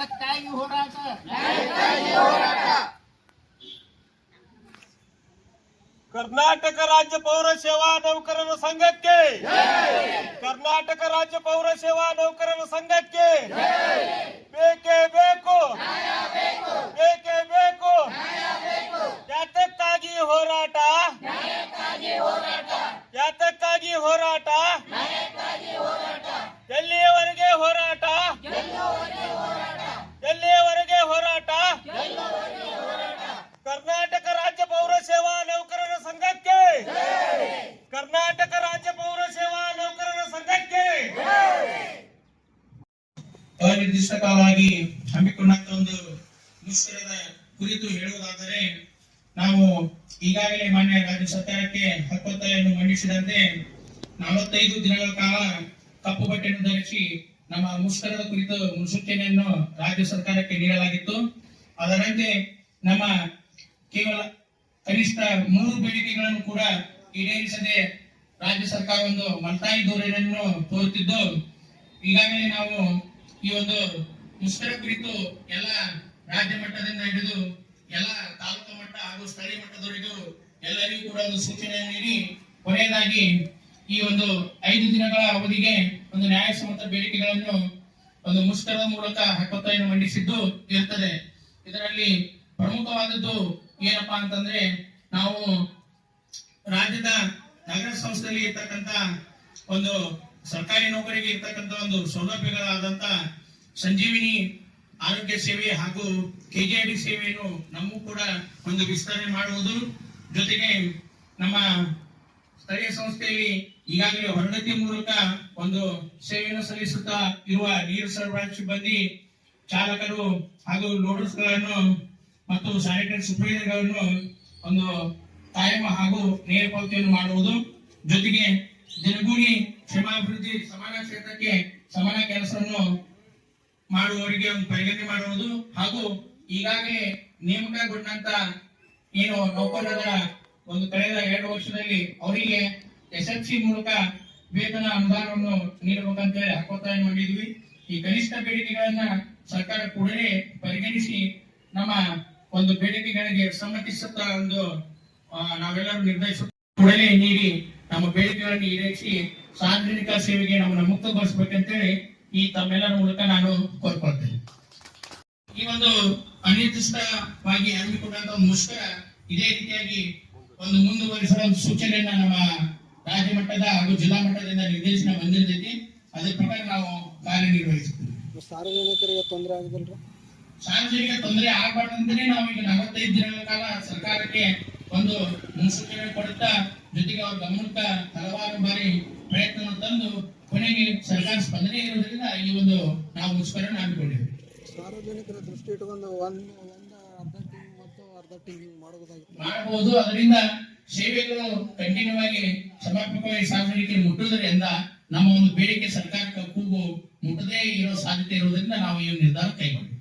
ನ್ಯಾಯಕ್ಕಾಗಿ ಹೋರಾಟ ಕರ್ನಾಟಕ ರಾಜ್ಯ ಪೌರ ಸೇವಾ ನೌಕರರ ಸಂಘಕ್ಕೆ ಕರ್ನಾಟಕ ರಾಜ್ಯ ಪೌರ ಸೇವಾ ನೌಕರರ ಸಂಘಕ್ಕೆ ಬೇಕೇ ಬೇಕು ಬೇಕೇ ಬೇಕು ಯಾತಕ್ಕಾಗಿ ಹೋರಾಟ ಯಾತಕ್ಕಾಗಿ ಹೋರಾಟ ಎಲ್ಲಿಯವರೆಗೆ ಹೋರಾಟ ಎಲ್ಲಿಯವರೆಗೆ ಹೋರಾಟ ಕರ್ನಾಟಕ ರಾಜ್ಯ ಪೌರ ಸೇವಾ ನೌಕರರ ಸಂಘಕ್ಕೆ ಕರ್ನಾಟಕ ರಾಜ್ಯ ಪೌರ ಸೇವಾ ನೌಕರರ ಸಂಘಕ್ಕೆ ಅನಿರ್ದಿಷ್ಟ ಕಾಲವಾಗಿ ಹಮ್ಮಿಕೊಂಡಂತ ಒಂದು ಮುಷ್ಕರದ ಕುರಿತು ಹೇಳುವುದಾದರೆ ನಾವು ಈಗಾಗಲೇ ಮಾನ್ಯ ರಾಜ್ಯ ಸರ್ಕಾರಕ್ಕೆ ಹಕ್ಕೊತ್ತಾಯನ್ನು ಮಂಡಿಸಿದಂತೆ 45 ದಿನಗಳ ಕಾಲ ಕಪ್ಪು ಬಟ್ಟೆಯನ್ನು ಧರಿಸಿ ನಮ್ಮ ಮುಷ್ಕರದ ಕುರಿತು ಮುನ್ಸೂಚನೆಯನ್ನು ರಾಜ್ಯ ಸರ್ಕಾರಕ್ಕೆ ನೀಡಲಾಗಿತ್ತು. ಅದರಂತೆ ನಮ್ಮ ಕೇವಲ ಕನಿಷ್ಠ 3 ಬೇಡಿಕೆಗಳನ್ನು ಕೂಡ ಈಡೇರಿಸದೆ ರಾಜ್ಯ ಸರ್ಕಾರ ಒಂದು ಮಲ್ತಾಯಿ ಧೋರಣೆಯನ್ನು ತೋರುತ್ತಿದ್ದು, ಈಗಾಗಲೇ ನಾವು ಈ ಒಂದು ಮುಷ್ಕರ ಕುರಿತು ಎಲ್ಲ ರಾಜ್ಯ ಮಟ್ಟದಿಂದ ಹಿಡಿದು ಎಲ್ಲ ತಾಲೂಕು ಮಟ್ಟ ಹಾಗೂ ಸ್ಥಳೀಯ ಮಟ್ಟದವರೆಗೂ ಎಲ್ಲರಿಗೂ ಕೂಡ ಒಂದು ಸೂಚನೆಯನ್ನು ನೀಡಿ ಕೊನೆಯದಾಗಿ ಈ ಒಂದು 5 ದಿನಗಳ ಅವಧಿಗೆ ಒಂದು ನ್ಯಾಯಸಮ್ಮತ ಬೇಡಿಕೆಗಳನ್ನು ಒಂದು ಮುಷ್ಕರದ ಮೂಲಕ ಹಕ್ಕೊತ್ತಾಯನ್ನು ಮಂಡಿಸಿದ್ದು ಇರುತ್ತದೆ. ಇದರಲ್ಲಿ ಪ್ರಮುಖವಾದದ್ದು ಏನಪ್ಪಾ ಅಂತಂದ್ರೆ, ನಾವು ರಾಜ್ಯದ ನಗರ ಸಂಸ್ಥೆಯಲ್ಲಿ ಇರ್ತಕ್ಕಂಥ ಒಂದು ಸರ್ಕಾರಿ ನೌಕರಿಗೆ ಇರ್ತಕ್ಕಂಥ ಒಂದು ಸೌಲಭ್ಯಗಳಾದಂತ ಸಂಜೀವಿನಿ ಆರೋಗ್ಯ ಸೇವೆ ಹಾಗೂ ಕೆಜೆಡಿ ಸೇವೆಯನ್ನು ನಮಗೂ ಕೂಡ ಒಂದು ವಿಸ್ತರಣೆ ಮಾಡುವುದು, ಜೊತೆಗೆ ನಮ್ಮ ಸ್ಥಳೀಯ ಸಂಸ್ಥೆಯಲ್ಲಿ ಈಗಾಗಲೇ ಹೊರಗತಿ ಮೂಲಕ ಒಂದು ಸೇವೆಯನ್ನು ಸಲ್ಲಿಸುತ್ತಾ ಇರುವ ನೀರು ಸರಬರಾಜು ಸಿಬ್ಬಂದಿ, ಚಾಲಕರು ಹಾಗೂ ಲೋಡರ್ಸ್ ಗಳನ್ನು ಮತ್ತು ಸ್ಯಾನಿಟರಿ ಸೂಪರ್ವೈಸರ್ಗಳನ್ನು ಒಂದು ಕಾಯಂ ಹಾಗೂ ನೇರ ಪಾವತಿಯನ್ನು ಮಾಡುವುದು, ಜೊತೆಗೆ ದಿನಗೂಲಿ ಕ್ಷೇಮಾಭಿವೃದ್ಧಿ ಸಮಾನ ಕ್ಷೇತ್ರಕ್ಕೆ ಸಮಾನ ಕೆಲಸವನ್ನು ಮಾಡುವವರಿಗೆ ಒಂದು ಪರಿಗಣನೆ ಮಾಡುವುದು ಹಾಗೂ ಈಗಾಗಲೇ ನೇಮಕಗೊಂಡಂತ ಏನು ನೌಕರರ ಒಂದು ಕಳೆದ 2 ವರ್ಷದಲ್ಲಿ ಅವರಿಗೆ SFC ಮೂಲಕ ವೇತನ ಅನುದಾನವನ್ನು ನೀಡಬೇಕಂತ ಹೇಳಿ ಹಕ್ಕೊತ್ತಾಯ ಮಾಡಿದ್ವಿ. ಈ ಕನಿಷ್ಠ ಬೇಡಿಕೆಗಳನ್ನ ಸರ್ಕಾರ ಕೂಡಲೇ ಪರಿಗಣಿಸಿ ನಮ್ಮ ಒಂದು ಬೇಡಿಕೆಗಳಿಗೆ ಸಮ್ಮತಿಸುತ್ತಾ ಒಂದು ನಾವೆಲ್ಲರೂ ನಿರ್ಧರಿಸುತ್ತ ಕೂಡಲೇ ನೀಡಿ ನಮ್ಮ ಬೇಡಿಕೆಗಳನ್ನು ಈಡೇರಿಸಿ ಸಾರ್ವಜನಿಕ ಸೇವೆಗೆ ನಮ್ಮನ್ನು ಮುಕ್ತಗೊಳಿಸಬೇಕಂತೇಳಿ ಈ ತಮ್ಮೆಲ್ಲರ ಮೂಲಕ ನಾನು ಕೋರ್ಕೊಳ್ತೇನೆ. ಈ ಒಂದು ಅನಿರ್ದಿಷ್ಟವಾಗಿ ಹಮ್ಮಿಕೊಂಡಂತಹ ಮುಷ್ಕರ ಇದೇ ರೀತಿಯಾಗಿ ಒಂದು ಮುಂದುವರಿಸುವ ಒಂದು ಸೂಚನೆಯನ್ನ ನಮ್ಮ ರಾಜ್ಯ ಮಟ್ಟದ ಹಾಗೂ ಜಿಲ್ಲಾ ಮಟ್ಟದಿಂದ ನಿರ್ದೇಶನ ಬಂದಿರ್ತೈತಿ. ಅದ್ರ ಪ್ರಕಾರ ನಾವು ಕಾರ್ಯನಿರ್ವಹಿಸ್ತೀವಿ. ಸಾರ್ವಜನಿಕರಿಗೆ ತೊಂದರೆ ಆಗದಲ್ರಿ? ಸಾರ್ವಜನಿಕ ತೊಂದರೆ ಆಗಬಾರ್ದಂತಾನೆ ನಾವು ಈಗ 45 ದಿನಗಳ ಕಾಲ ಸರ್ಕಾರಕ್ಕೆ ಒಂದು ಮುನ್ಸೂಚನೆ ಕೊಡುತ್ತಾ, ಜೊತೆಗೆ ಅವ್ರ ಗಮನಕ್ಕೆ ಹಲವಾರು ಬಾರಿ ಪ್ರಯತ್ನವನ್ನು ತಂದು ಕೊನೆಗೆ ಸರ್ಕಾರ ಸ್ಪಂದನೆ ಇರುವುದರಿಂದ ಈ ಒಂದು ನಾವು ಮುಷ್ಕರವನ್ನು ಹಮ್ಮಿಕೊಂಡಿದ್ದೇವೆ. ಸಾರ್ವಜನಿಕರ ದೃಷ್ಟಿ ಇಟ್ಟುಕೊಂಡು ಒಂದು ಅರ್ಧ ಟೀಮ್ ಮತ್ತು ಅರ್ಧ ಟೀಮ್ ಮಾಡಬಹುದು. ಅದರಿಂದ ಸೇವೆಗಳು ಕಂಟಿನ್ಯೂ ಆಗಿ ಸಮರ್ಪಕವಾಗಿ ಸಾರ್ವಜನಿಕರಿಗೆ ಮುಟ್ಟುವುದರಿಂದ ನಮ್ಮ ಒಂದು ಬೇಡಿಕೆ ಸರ್ಕಾರಕ್ಕೆ ಕೂಗು ಮುಟ್ಟದೇ ಇರೋ ಸಾಧ್ಯತೆ ಇರುವುದರಿಂದ ನಾವು ಈ ನಿರ್ಧಾರ ಕೈಗೊಂಡಿದ್ದೇವೆ.